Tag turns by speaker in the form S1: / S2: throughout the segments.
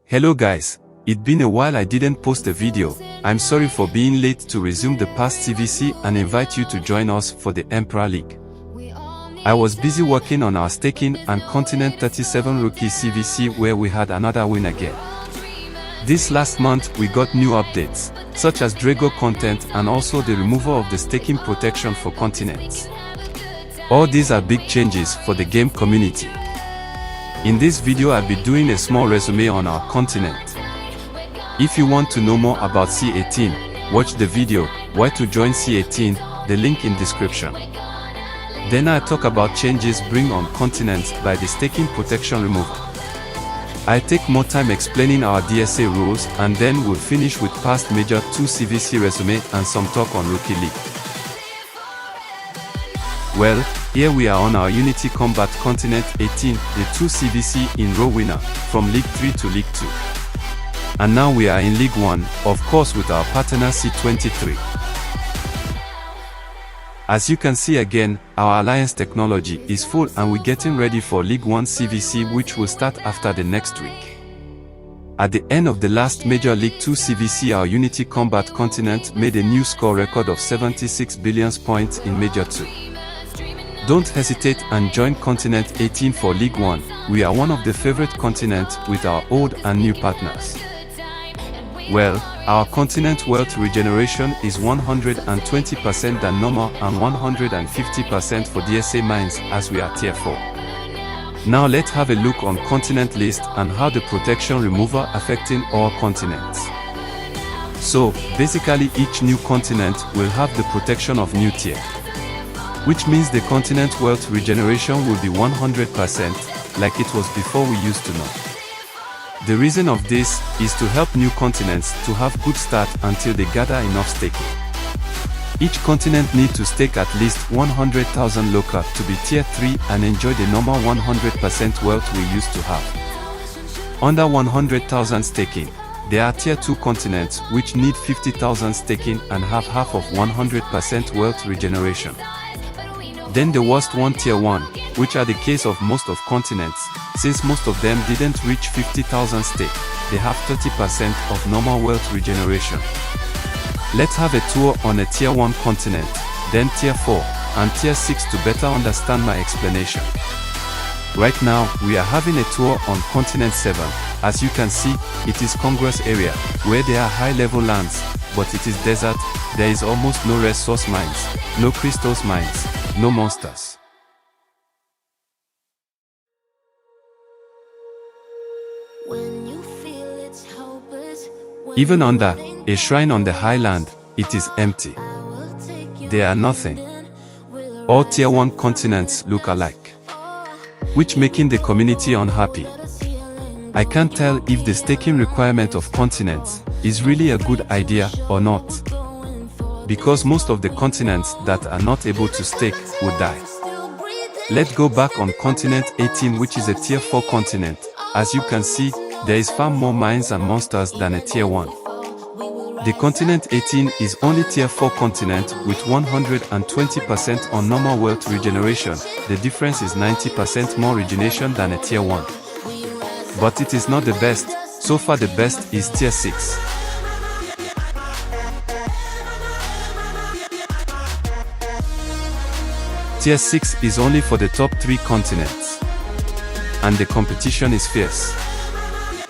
S1: Hello guys, it's been a while I didn't post a video. I'm sorry for being late to resume the past CVC and invite you to join us for the Emperor League. I was busy working on our staking and Continent 37 Rookie CVC where we had another win again. This last month we got new updates, such as Drago content and also the removal of the staking protection for continents. All these are big changes for the game community. In this video I'll be doing a small resume on our continent. If you want to know more about C18, watch the video, Why to join C18, the link in description. Then I talk about changes bring on continents by the staking protection removal. I take more time explaining our DSA rules and then we'll finish with past major 2 CVC resume and some talk on Rookie League. Well, here we are on our Unity Combat Continent 18, the 2 CVC in row winner, from League 3 to League 2. And now we are in League 1, of course with our partner C23. As you can see again, our alliance technology is full and we're getting ready for League 1 CVC which will start after the next week. At the end of the last major League 2 CVC our Unity Combat Continent made a new score record of 76 billion points in Major 2. Don't hesitate and join Continent 18 for League 1, we are one of the favorite continents with our old and new partners. Well, our continent wealth regeneration is 120% than normal and 150% for DSA mines as we are tier 4. Now let's have a look on continent list and how the protection removal affecting all continents. So, basically each new continent will have the protection of new tier. Which means the continent wealth regeneration will be 100% like it was before we used to know. The reason of this is to help new continents to have good start until they gather enough staking. Each continent need to stake at least 100,000 LOKA to be tier 3 and enjoy the normal 100% wealth we used to have. Under 100,000 staking, there are tier 2 continents which need 50,000 staking and have half of 100% wealth regeneration. Then the worst one tier 1, which are the case of most of continents, since most of them didn't reach 50,000 stake, they have 30% of normal wealth regeneration. Let's have a tour on a tier 1 continent, then tier 4, and tier 6 to better understand my explanation. Right now, we are having a tour on continent 7, as you can see, it is Congress area, where there are high-level lands, but it is desert, there is almost no resource mines, no crystals mines, no monsters. Even under a shrine on the highland, it is empty. There are nothing. All tier 1 continents look alike, which making the community unhappy. I can't tell if the staking requirement of continents is really a good idea or not, because most of the continents that are not able to stake will die. Let's go back on continent 18 which is a tier 4 continent. As you can see, there is far more mines and monsters than a tier 1. The continent 18 is only tier 4 continent with 120% on normal wealth regeneration. The difference is 90% more regeneration than a tier 1. But it is not the best, so far the best is tier 6. Tier 6 is only for the top 3 continents. And the competition is fierce.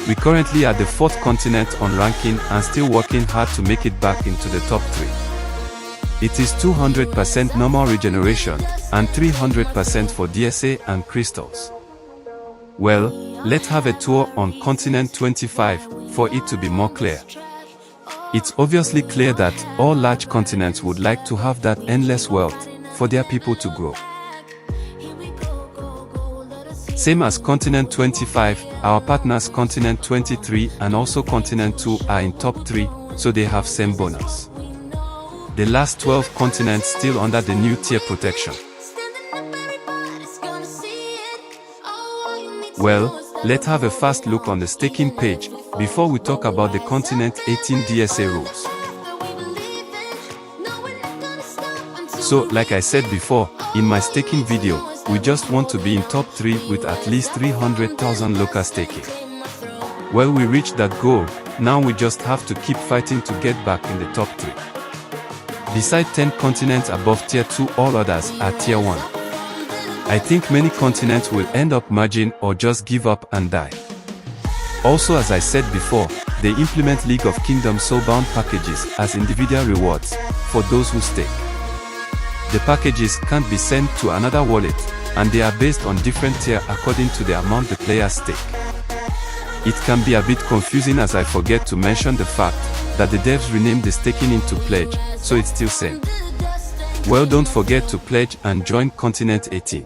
S1: We currently are the 4th continent on ranking and still working hard to make it back into the top 3. It is 200% normal regeneration and 300% for DSA and crystals. Well, let's have a tour on continent 25 for it to be more clear. It's obviously clear that all large continents would like to have that endless wealth for their people to grow. Same as continent 25, our partners continent 23 and also continent 2 are in top 3, so they have same bonus. The last 12 continents still under the new tier protection. Well, let's have a fast look on the staking page before we talk about the continent 18 DSA rules. So, like I said before, in my staking video, we just want to be in top 3 with at least 300,000 LOKA staking. Well, we reached that goal, now we just have to keep fighting to get back in the top 3. Beside 10 continents above Tier 2, all others are Tier 1. I think many continents will end up merging or just give up and die. Also, as I said before, they implement League of Kingdoms soulbound packages as individual rewards for those who stake. The packages can't be sent to another wallet, and they are based on different tiers according to the amount the players stake. It can be a bit confusing, as I forget to mention the fact that the devs renamed the staking into pledge, so it's still same. Well, don't forget to pledge and join Continent 18.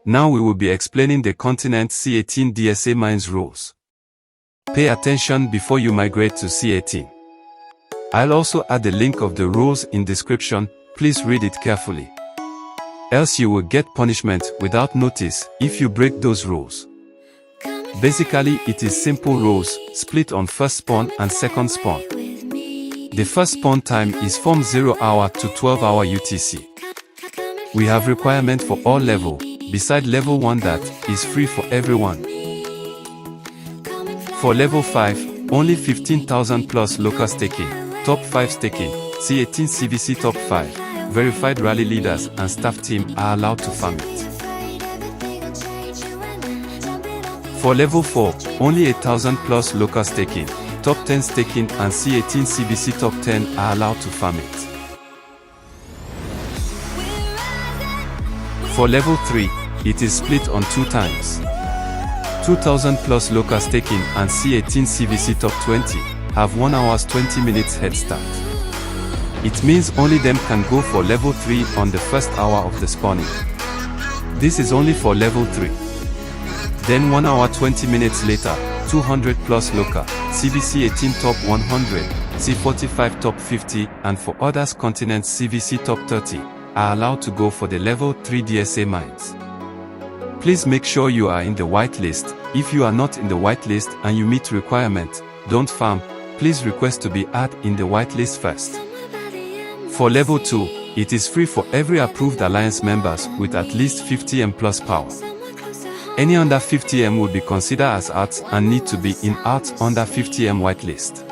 S1: Now we will be explaining the Continent C18 DSA mines rules. Pay attention before you migrate to C18. I'll also add the link of the rules in description, please read it carefully. Else you will get punishment without notice if you break those rules. Basically, it is simple rules, split on first spawn and second spawn. The first spawn time is from 0 hour to 12 hour UTC. We have requirement for all level, beside level 1 that is free for everyone. For level 5, only 15,000 plus LOKA staking, top 5 staking, C18 CVC top 5, verified rally leaders and staff team are allowed to farm it. For level 4, only 8,000 plus LOKA staking, top 10 staking and C18 CVC top 10 are allowed to farm it. For level 3, it is split on 2 times. 2,000 plus LOKA staking and C18 CVC top 20 have 1 hour 20 minutes head start. It means only them can go for level 3 on the first hour of the spawning. This is only for level 3. Then 1 hour 20 minutes later, 200 plus LOKA, CVC 18 top 100, C45 top 50, and for others continents CVC top 30, are allowed to go for the level 3 DSA mines. Please make sure you are in the whitelist. If you are not in the whitelist and you meet requirement, don't farm, please request to be added in the whitelist first. For level 2, it is free for every approved alliance members with at least 50M plus power. Any under 50M will be considered as arts and need to be in arts under 50M whitelist.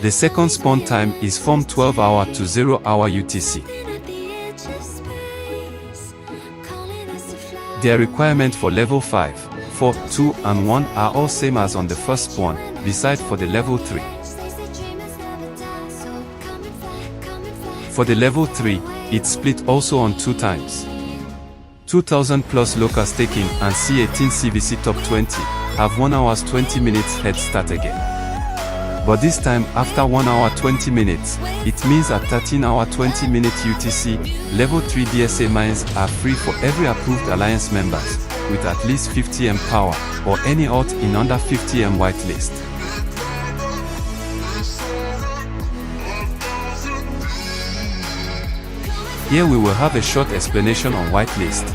S1: The second spawn time is from 12 hour to 0 hour UTC. Their requirement for level 5, 4, 2 and 1 are all same as on the first spawn, beside for the level 3. For the level 3, it's split also on 2 times. 2,000 plus LOKA staking and C18 CVC top 20 have 1 hour 20 minutes head start again. But this time after 1 hour 20 minutes, it means at 13 hour 20 minute UTC, level 3 DSA mines are free for every approved alliance members with at least 50M power or any alt in under 50M whitelist. Here we will have a short explanation on whitelist.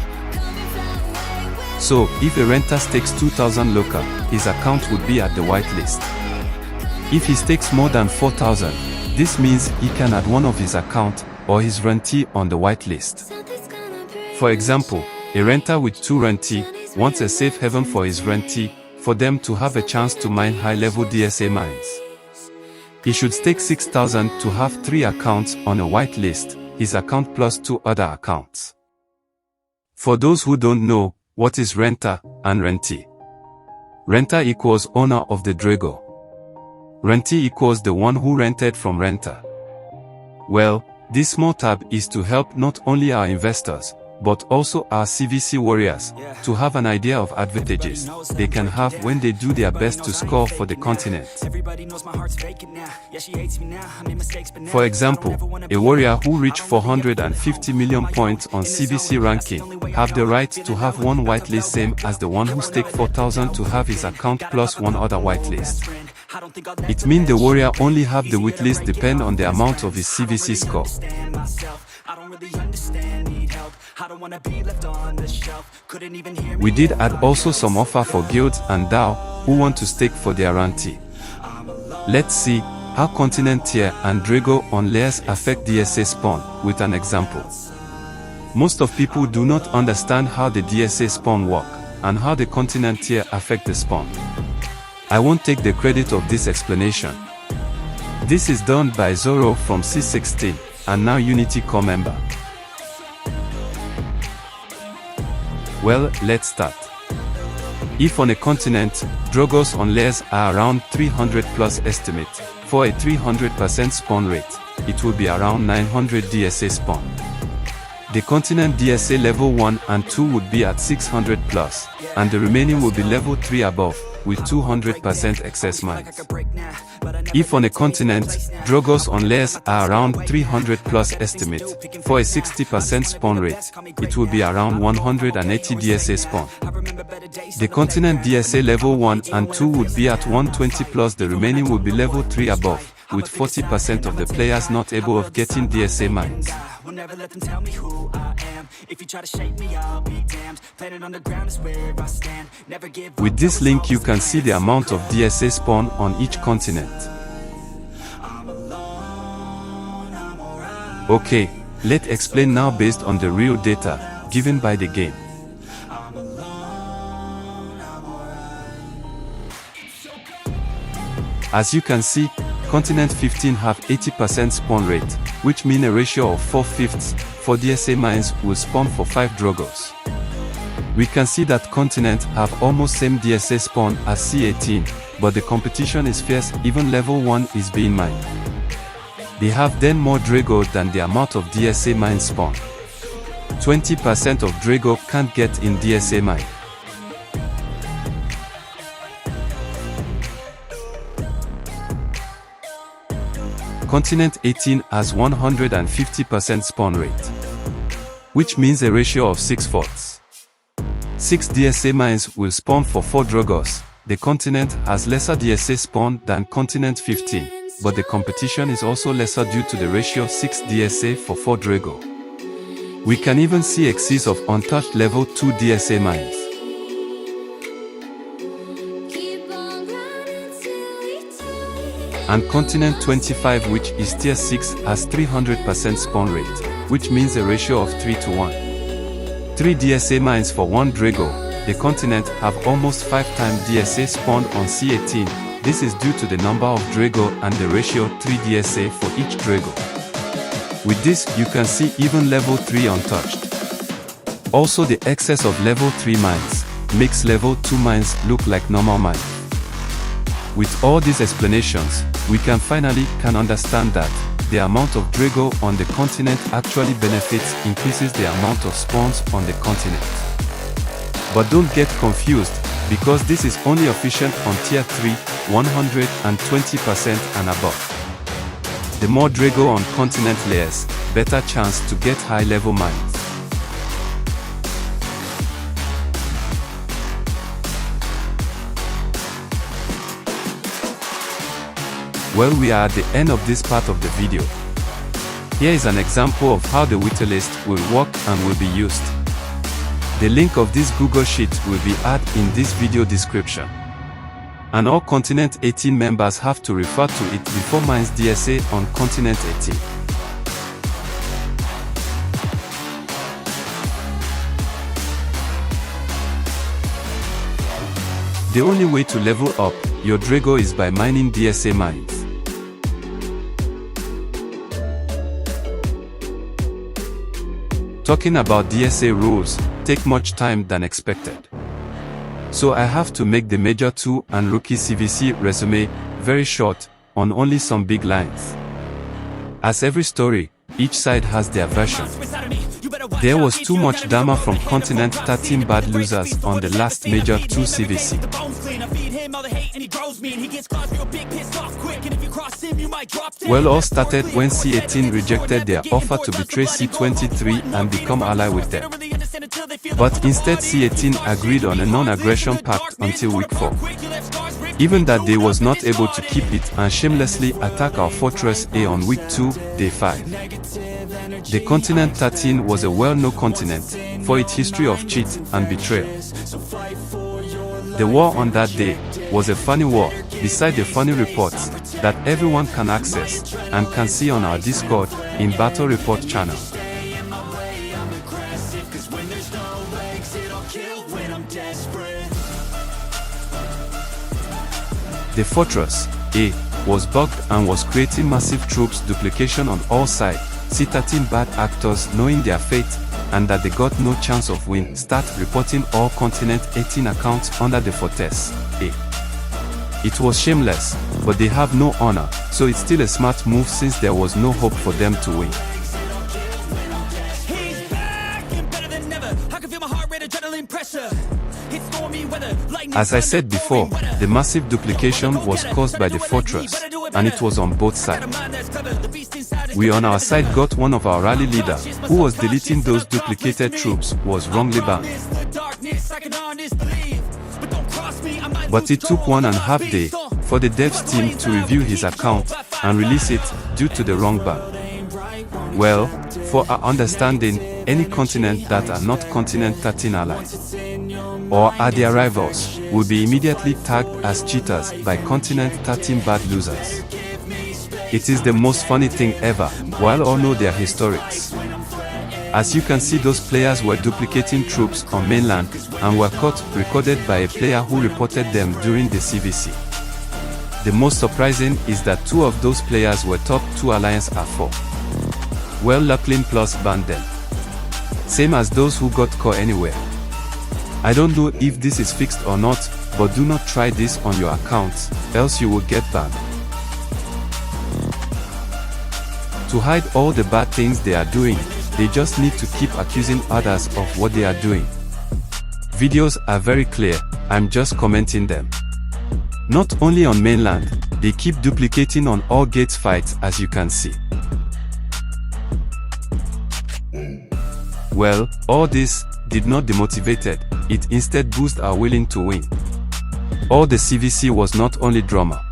S1: So, if a renter stakes 2,000 LOKA, his account would be at the whitelist. If he stakes more than 4,000, this means he can add one of his account or his rentee on the whitelist. For example, a renter with 2 rentee wants a safe haven for his rentee, for them to have a chance to mine high-level DSA mines. He should stake 6,000 to have 3 accounts on a whitelist, his account plus 2 other accounts. For those who don't know, what is renter and rentee? Renter equals owner of the Drago. Rentee equals the one who rented from renter. Well, this small tab is to help not only our investors, but also our CVC warriors, to have an idea of advantages they can have when they do their best to score for the continent. For example, a warrior who reached 450 million points on CVC ranking have the right to have one whitelist same as the one who staked 4,000 to have his account plus 1 other whitelist. It means the warrior only have the whitelist depend on the amount of his CVC score. We did add also some offer for guilds and DAO who want to stake for their rentee. Let's see how continent tier and Drago on layers affect DSA spawn with an example. Most of people do not understand how the DSA spawn work, and how the continent tier affect the spawn. I won't take the credit of this explanation. This is done by Zoro from C18, and now Unity core member. Well, let's start. If on a continent, Drogos on layers are around 300 plus estimate, for a 300% spawn rate, it will be around 900 DSA spawn. The continent DSA level 1 and 2 would be at 600 plus, and the remaining will be level 3 above, with 200% excess mines. If on a continent, Drogos on layers are around 300 plus estimate, for a 60% spawn rate, it will be around 180 DSA spawn. The continent DSA level 1 and 2 would be at 120 plus, the remaining will be level 3 above, with 40% of the players not able of getting DSA mines. Never let them tell me who I am. If you try to shake me, I'll be damned. Planet on the ground is where I stand. Never give up. With this link you can see the amount of DSA spawn on each continent. Okay, let's explain now based on the real data given by the game. As you can see, Continent 15 have 80% spawn rate, which means a ratio of 4/5 for DSA mines will spawn for 5 Drogos. We can see that Continent have almost same DSA spawn as C18, but the competition is fierce, even level 1 is being mined. They have 10 more Drago than the amount of DSA mine spawn. 20% of Drago can't get in DSA mine. Continent 18 has 150% spawn rate, which means a ratio of 6/4. 6 DSA mines will spawn for 4 Drogos. The continent has lesser DSA spawn than Continent 15, but the competition is also lesser due to the ratio 6 DSA for 4 Drago. We can even see excess of untouched level 2 DSA mines. And Continent 25, which is tier 6, has 300% spawn rate, which means a ratio of 3:1. 3 DSA mines for 1 Drago. The continent have almost 5 times DSA spawned on C18. This is due to the number of Drago and the ratio 3 DSA for each Drago. With this, you can see even level 3 untouched. Also, the excess of level 3 mines makes level 2 mines look like normal mines. With all these explanations, we can finally understand that the amount of Drago on the continent actually benefits increases the amount of spawns on the continent. But don't get confused, because this is only efficient on tier 3, 120% and above. The more Drago on continent layers, better chance to get high level mines. Well, we are at the end of this part of the video. Here is an example of how the whitelist will work and will be used. The link of this Google Sheet will be added in this video description. And all Continent 18 members have to refer to it before mines DSA on Continent 18. The only way to level up your Drago is by mining DSA mines. Talking about DSA rules take much time than expected. So I have to make the Major 2 and Rookie CVC resume very short, on only some big lines. As every story, each side has their version. There was too much drama from Continent 13 bad losers on the last Major 2 CVC. Well, all started when C18 rejected their offer to betray C23 and become ally with them. But instead C18 agreed on a non-aggression pact until week 4. Even that they was not able to keep it and shamelessly attack our Fortress A on week 2, day 5. The Continent 13 was a well-known continent for its history of cheat and betrayal. The war on that day was a funny war, beside the funny reports that everyone can access and can see on our Discord in Battle Report channel. The Fortress A was bugged and was creating massive troops duplication on all sides. C13 bad actors, knowing their fate and that they got no chance of win, start reporting all Continent 18 accounts under the Fortress A. It was shameless, but they have no honor, so it's still a smart move since there was no hope for them to win. As I said before, the massive duplication was caused by the Fortress, and it was on both sides. We on our side got one of our rally leaders, who was deleting those duplicated troops, was wrongly banned. But it took 1.5 days for the devs team to review his account and release it due to the wrong ban. Well, for our understanding, any continent that are not Continent 13 allies or are their rivals will be immediately tagged as cheaters by Continent 13 bad losers. It is the most funny thing ever, while all know their historics. As you can see, those players were duplicating troops on mainland and were caught, recorded by a player who reported them during the CVC. The most surprising is that 2 of those players were top 2 alliance R4. Well, Luckling Plus banned them. Same as those who got caught anywhere. I don't know if this is fixed or not, but do not try this on your accounts, else you will get banned. To hide all the bad things they are doing, they just need to keep accusing others of what they are doing. Videos are very clear, I'm just commenting them. Not only on mainland, they keep duplicating on all gates fights, as you can see. Well, all this did not demotivate it, it instead boosted our willing to win. All the CVC was not only drama.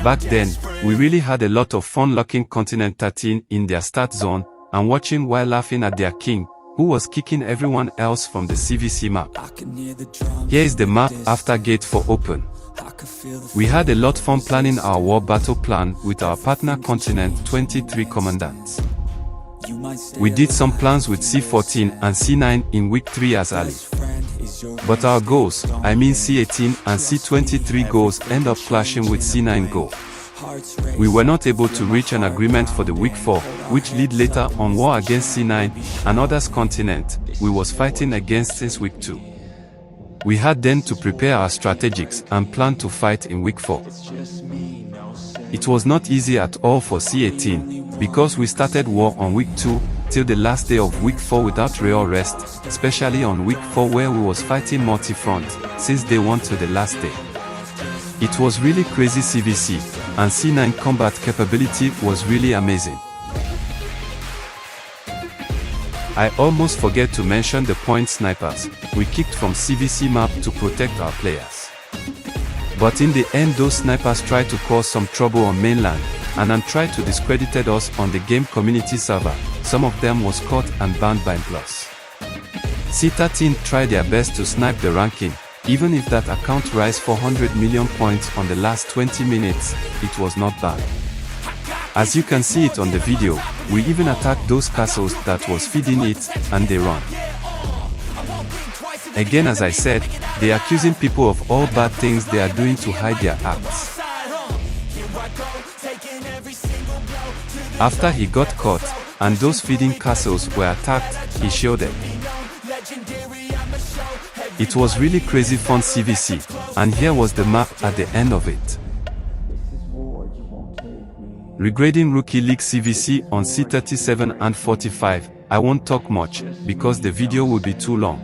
S1: Back then, we really had a lot of fun locking Continent 13 in their start zone and watching while laughing at their king, who was kicking everyone else from the CVC map. Here is the map after Gate 4 open. We had a lot of fun planning our war battle plan with our partner Continent 23 commandants. We did some plans with C14 and C9 in week 3 as ally. But our goals, I mean C18 and C23 goals, end up clashing with C9 goal. We were not able to reach an agreement for the week 4, which led later on war against C9 and others continent we was fighting against since week 2. We had then to prepare our strategies and plan to fight in week 4. It was not easy at all for C18, because we started war on week 2 till the last day of week 4 without real rest, especially on week 4 where we was fighting multi-front, since day 1 to the last day. It was really crazy CVC, and C9 combat capability was really amazing. I almost forget to mention the point snipers we kicked from CVC map to protect our players. But in the end those snipers tried to cause some trouble on mainland, and then tried to discredit us on the game community server. Some of them was caught and banned by Plus. C13 tried their best to snipe the ranking, even if that account rise 400 million points on the last 20 minutes, it was not banned. As you can see it on the video, we even attacked those castles that was feeding it, and they run. Again, as I said, they are accusing people of all bad things they are doing to hide their acts. After he got caught, and those feeding castles were attacked, he shielded. It was really crazy fun CVC, and here was the map at the end of it. Regrading Rookie League CVC on C37 and 45, I won't talk much, because the video will be too long.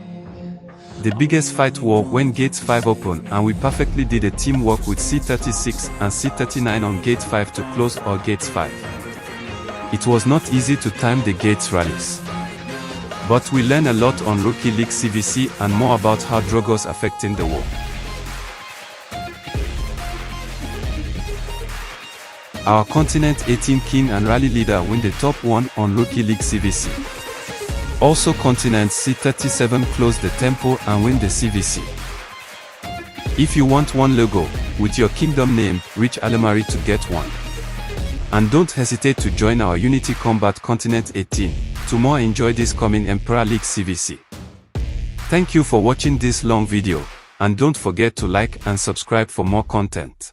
S1: The biggest fight war when Gates 5 opened, and we perfectly did a teamwork with C36 and C39 on Gate 5 to close all Gates 5. It was not easy to time the Gates rallies. But we learned a lot on Rookie League CVC and more about how Drogos affecting the war. Our Continent 18 King and Rally Leader win the top 1 on Rookie League CVC. Also Continent C37 close the tempo and win the CVC. If you want one logo, with your kingdom name, reach Alamari to get one. And don't hesitate to join our Unity Combat Continent 18, to more enjoy this coming Emperor League CVC. Thank you for watching this long video. and don't forget to like and subscribe for more content.